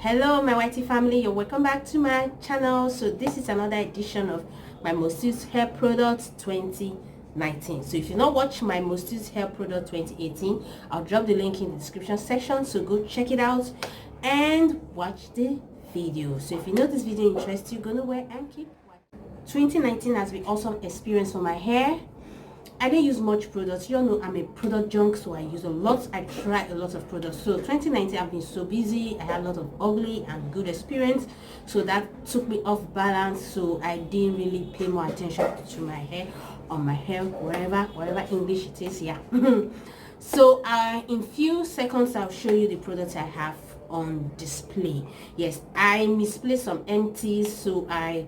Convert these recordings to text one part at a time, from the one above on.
Hello my whitey family, you're welcome back to my channel. So this is another edition of my most used hair products 2019. So if you not watch my most used hair product 2018, I'll drop the link in the description section, so go check it out and watch the video. So if you know this video interests you, go nowhere and keep watching. 2019 has been awesome experience for my hair. I didn't use much products. You all know I'm a product junk, so I use a lot. I try a lot of products. So 2019 I've been so busy. I had a lot of ugly and good experience, so that took me off balance. So I didn't really pay more attention to my hair, on my hair, wherever English it is. Yeah. So in few seconds I'll show you the products I have on display. Yes, I misplaced some empties, so I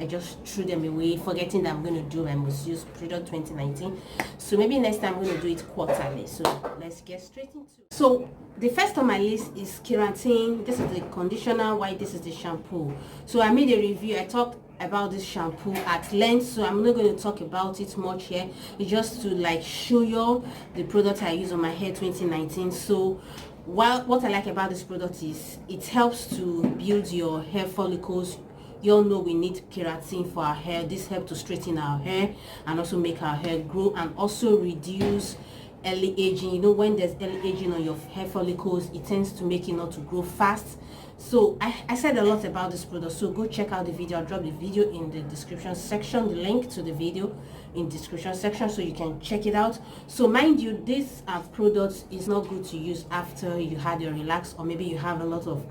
just threw them away, forgetting that I'm going to do my most used product 2019. So maybe next time I'm going to do it quarterly. So let's get straight into it. So the first on my list is keratin. This is the conditioner, while this is the shampoo. So I made a review. I talked about this shampoo at length, so I'm not going to talk about it much here. It's just to like show you the product I use on my hair 2019. So what I like about this product is it helps to build your hair follicles. You all know we need keratin for our hair. This helps to straighten our hair and also make our hair grow, and also reduce early aging. You know, when there's early aging on your hair follicles, it tends to make it not to grow fast. So I said a lot about this product, so go check out the video. I'll drop the video in the description section, the link to the video in description section, so you can check it out. So mind you, this product is not good to use after you had your relax, or maybe you have a lot of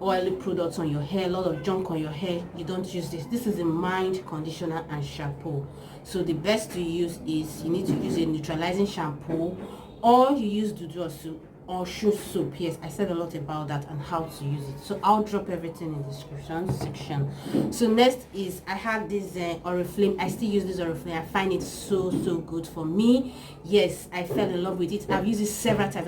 oily products on your hair, a lot of junk on your hair. You don't use this. This is a mild conditioner and shampoo. So the best to use is you need to use a neutralizing shampoo, or you use Dudu soup or shoe soap. Yes, I said a lot about that and how to use it, so I'll drop everything in the description section. So next is I have this Oriflame. I still use this Oriflame. I find it so good for me. Yes, I fell in love with it. I've used it several times.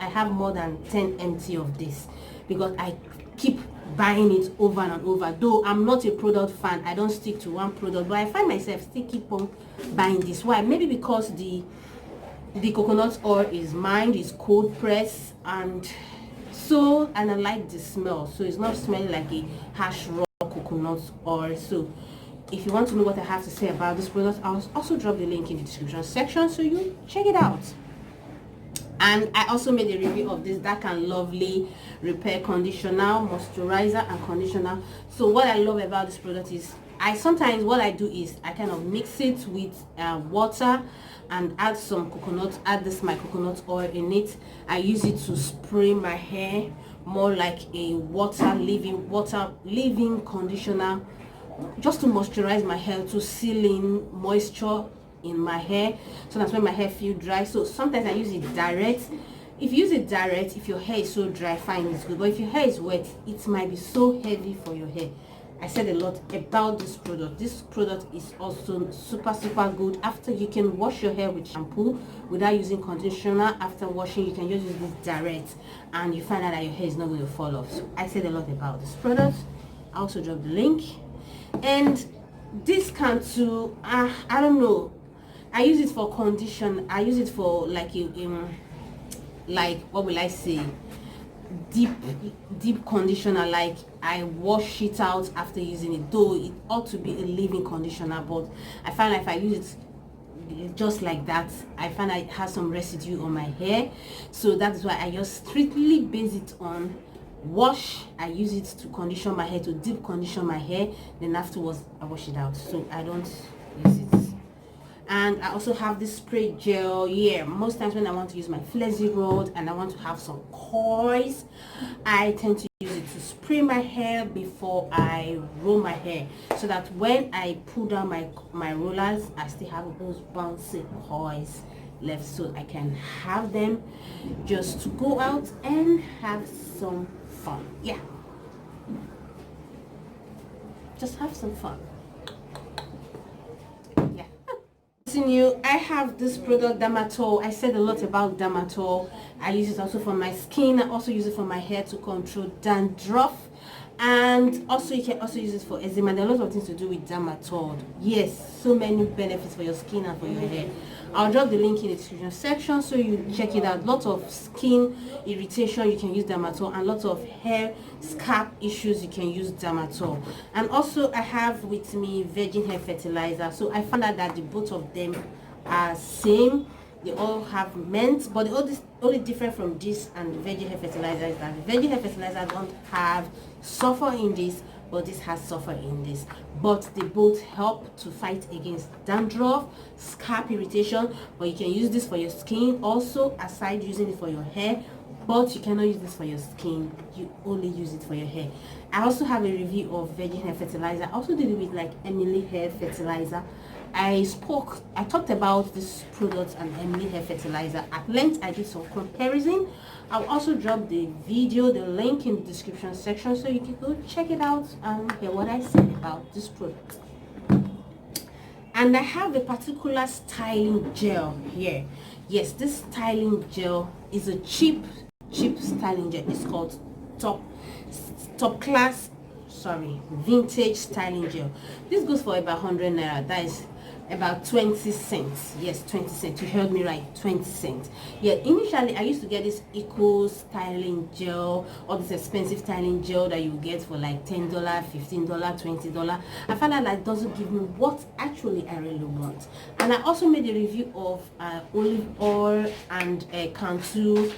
I have more than 10 empty of this, because I keep buying it over and over. Though I'm not a product fan, I don't stick to one product, but I find myself still keep on buying this. Why? Maybe because the coconut oil is mine, is cold press, and I like the smell, so it's not smelling like a harsh raw coconut oil. So if you want to know what I have to say about this product, I'll also drop the link in the description section, so you check it out. And I also made a review of this Dark and Lovely repair conditioner, moisturizer and conditioner. So what I love about this product is sometimes what I do is I kind of mix it with water and add my coconut oil in it. I use it to spray my hair, more like a water leave-in conditioner, just to moisturize my hair, to seal in moisture in my hair, so that's when my hair feel dry. So sometimes I use it direct. If you use it direct, if your hair is so dry, fine, it's good. But if your hair is wet, it might be so heavy for your hair. I said a lot about this product. This product is also super good. After, you can wash your hair with shampoo without using conditioner. After washing, you can just use this direct, and you find out that your hair is not going to fall off. So I said a lot about this product. I also dropped the link. And this can too, I don't know, I use it for condition. I use it for like what will I say, deep conditioner. Like I wash it out after using it, though it ought to be a leave-in conditioner, but I find if I use it just like that, I find it has some residue on my hair. So that's why I just strictly base it on wash. I use it to condition my hair, to deep condition my hair, then afterwards I wash it out, so I don't use it. And I also have this spray gel. Yeah, most times when I want to use my flexi rod and I want to have some coils, I tend to use it to spray my hair before I roll my hair, so that when I pull down my rollers, I still have those bouncy coils left, so I can have them just to go out and have some fun. Yeah, just have some fun. Yeah. Continue. I have this product, Dermatol. I said a lot about Dermatol. I use it also for my skin. I also use it for my hair to control dandruff And also you can also use it for eczema. There are a lot of things to do with dermatol. Yes, so many benefits for your skin and for your hair. I'll drop the link in the description section so you check it out. Lots of skin irritation, you can use dermatol, and lots of hair scalp issues, you can use dermatol. And also I have with me virgin hair fertilizer. So I found out that the both of them are same. They all have mint, but the only different from this and the virgin hair fertilizer is that the virgin hair fertilizer don't have sulfur in this, but this has sulfur in this. But they both help to fight against dandruff, scalp irritation. But you can use this for your skin also, aside using it for your hair. But you cannot use this for your skin, you only use it for your hair. I also have a review of virgin hair fertilizer. I also did it with like Emily hair fertilizer. I talked about this product and Emily hair fertilizer at length. I did some comparison. I'll also drop the video, the link in the description section, so you can go check it out and hear what I said about this product. And I have a particular styling gel here. Yes, this styling gel is a cheap styling gel. It's called top class vintage styling gel. This goes for about 100 naira. That is about 20 cents. Yes, 20 cents. You heard me right, 20 cents. Yeah, initially I used to get this eco styling gel, or this expensive styling gel that you get for like $10, $15, $20. I found out that doesn't give me what actually I really want. And I also made a review of olive oil and Cantu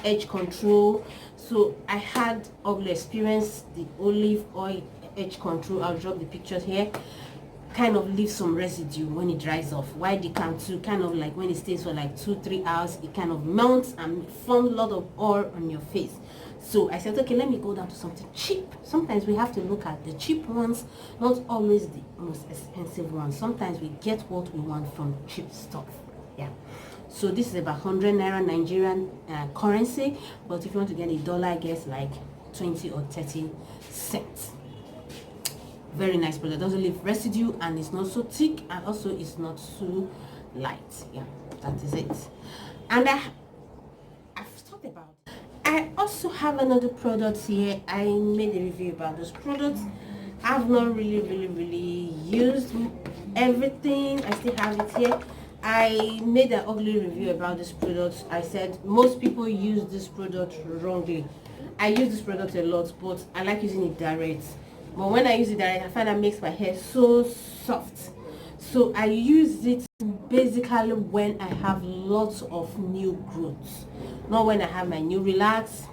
edge control. So I had ugly experience. The olive oil edge control, I'll drop the pictures here, kind of leaves some residue when it dries off, while the Cantu kind of like when it stays for like 2-3 hours, it kind of melts and forms a lot of oil on your face. So I said, okay, let me go down to something cheap. Sometimes we have to look at the cheap ones, not always the most expensive ones. Sometimes we get what we want from cheap stuff. Yeah, so this is about 100 naira Nigerian currency, but if you want to get a dollar, I guess like 20 or 30 cents. Very nice product, doesn't leave residue, and it's not so thick, and also it's not so light. Yeah, that is it. And I've thought about it. I also have another product here. I made a review about this product. I've not really used everything. I still have it here. I made an ugly review about this product. I said most people use this product wrongly. I use this product a lot, but I like using it direct. But when I use it direct, I find that makes my hair so soft. So I use it basically when I have lots of new growths, not when I have my new relax.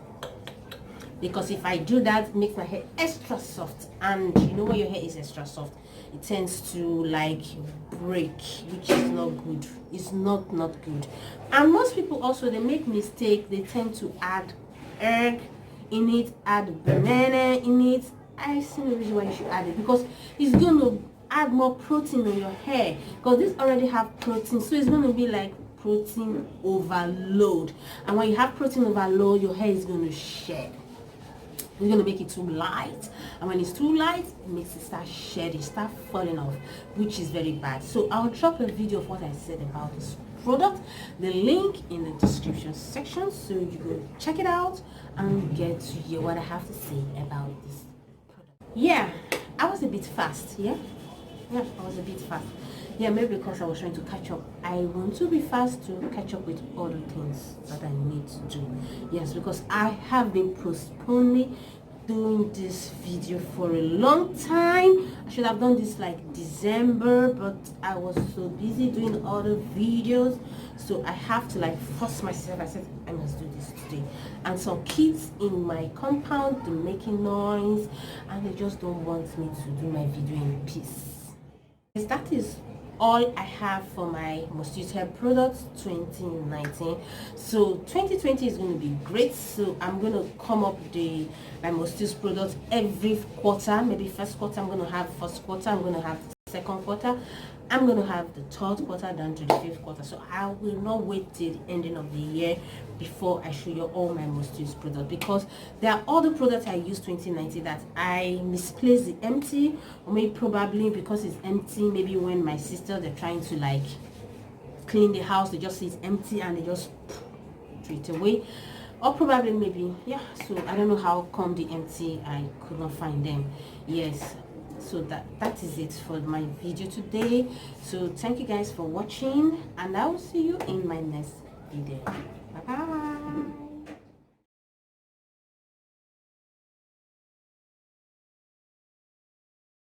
Because if I do that, it makes my hair extra soft, and you know when your hair is extra soft, it tends to like break, which is not good. It's not good. And most people also, they make mistake. They tend to add egg in it, add banana in it. I see no reason why you should add it, because it's going to add more protein on your hair, because this already have protein, so it's going to be like protein overload. And when you have protein overload, your hair is going to shed. It's going to make it too light, and when it's too light, it makes it start shedding, start falling off, which is very bad. So I'll drop a video of what I said about this product, the link in the description section, so you go check it out and get to hear what I have to say about this. Yeah, I was a bit fast. Yeah, I was a bit fast. Yeah, maybe because I was trying to catch up. I want to be fast to catch up with other things that I need to do. Yes, because I have been postponing doing this video for a long time. I should have done this like December, but I was so busy doing other videos, so I have to like force myself. I said I must do this today. And some kids in my compound, they're making noise, and they just don't want me to do my video in peace. Yes, that is all I have for my most used hair products 2019. So 2020 is going to be great. So I'm going to come up with my most used products every quarter. Maybe first quarter I'm going to have, first quarter I'm going to have, second quarter I'm going to have, the third quarter down to the fifth quarter. So I will not wait till the ending of the year before I show you all my most used products, because there are other products I used 2019 that I misplaced the empty, or maybe probably because it's empty, maybe when my sister, they're trying to like clean the house, they just see it's empty and they just throw it away. or probably maybe, yeah. So I don't know how come the empty, I could not find them. Yes, so that is it for my video today. So thank you guys for watching, and I will see you in my next video.